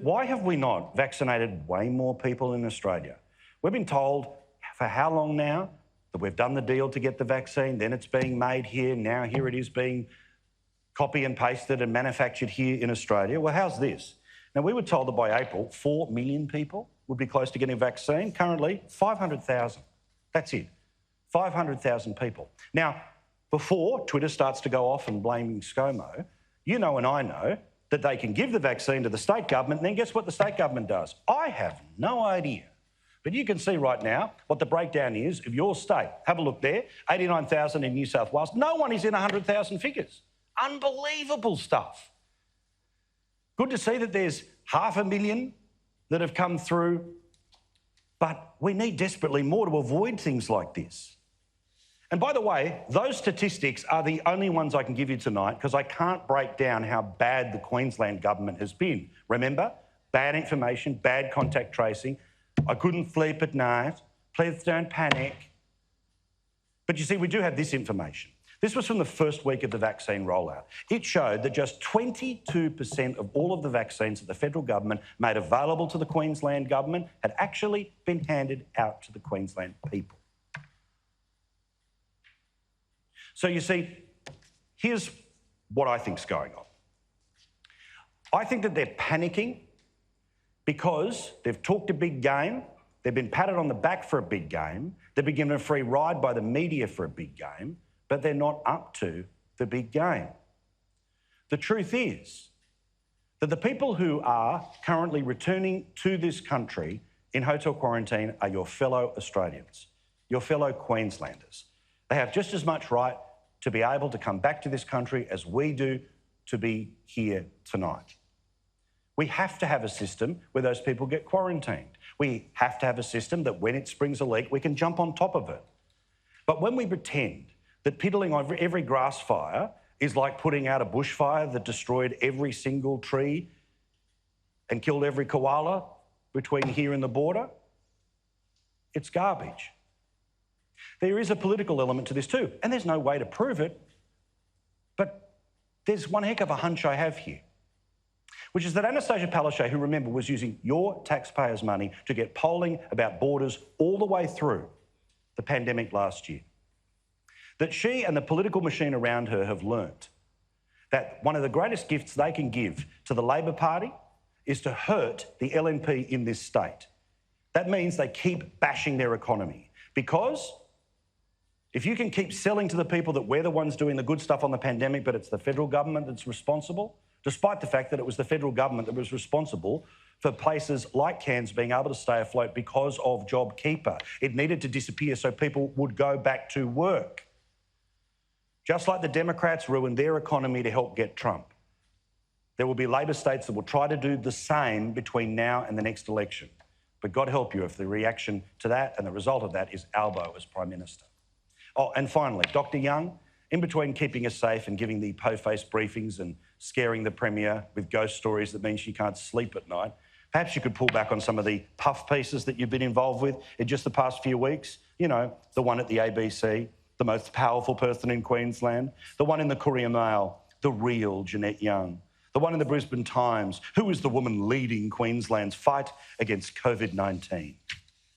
why have we not vaccinated way more people in Australia? We've been told for how long now that we've done the deal to get the vaccine, then it's being made here, now here it is being copy and pasted and manufactured here in Australia. Well, how's this? Now, we were told that by April, 4 million people would be close to getting a vaccine. Currently, 500,000. That's it. 500,000 people. Now, before Twitter starts to go off and blaming ScoMo, you know and I know that they can give the vaccine to the state government, and then guess what the state government does? I have no idea. But you can see right now what the breakdown is of your state. Have a look there, 89,000 in New South Wales. No one is in 100,000 figures. Unbelievable stuff. Good to see that there's 500,000 that have come through, but we need desperately more to avoid things like this. And by the way, those statistics are the only ones I can give you tonight because I can't break down how bad the Queensland government has been. Remember, bad information, bad contact tracing. I couldn't sleep at night. Please don't panic. But you see, we do have this information. This was from the first week of the vaccine rollout. It showed that just 22% of all of the vaccines that the federal government made available to the Queensland government had actually been handed out to the Queensland people. So you see, here's what I think's going on. I think that they're panicking because they've talked a big game, they've been patted on the back for a big game, they've been given a free ride by the media for a big game, but they're not up to the big game. The truth is that the people who are currently returning to this country in hotel quarantine are your fellow Australians, your fellow Queenslanders. They have just as much right to be able to come back to this country as we do to be here tonight. We have to have a system where those people get quarantined. We have to have a system that when it springs a leak, we can jump on top of it. But when we pretend that piddling on every grass fire is like putting out a bushfire that destroyed every single tree and killed every koala between here and the border, it's garbage. There is a political element to this too, and there's no way to prove it, but there's one heck of a hunch I have here, which is that Annastacia Palaszczuk, who remember was using your taxpayers' money to get polling about borders all the way through the pandemic last year, that she and the political machine around her have learnt that one of the greatest gifts they can give to the Labor Party is to hurt the LNP in this state. That means they keep bashing their economy, because if you can keep selling to the people that we're the ones doing the good stuff on the pandemic, but it's the federal government that's responsible, despite the fact that it was the federal government that was responsible for places like Cairns being able to stay afloat because of JobKeeper. It needed to disappear so people would go back to work. Just like the Democrats ruined their economy to help get Trump, there will be Labor states that will try to do the same between now and the next election. But God help you if the reaction to that and the result of that is Albo as Prime Minister. Oh, and finally, Dr. Young, in between keeping us safe and giving the po-faced briefings and scaring the Premier with ghost stories that mean she can't sleep at night, perhaps you could pull back on some of the puff pieces that you've been involved with in just the past few weeks. You know, the one at the ABC, the most powerful person in Queensland, the one in the Courier Mail, the real Jeanette Young, the one in the Brisbane Times, who is the woman leading Queensland's fight against COVID-19.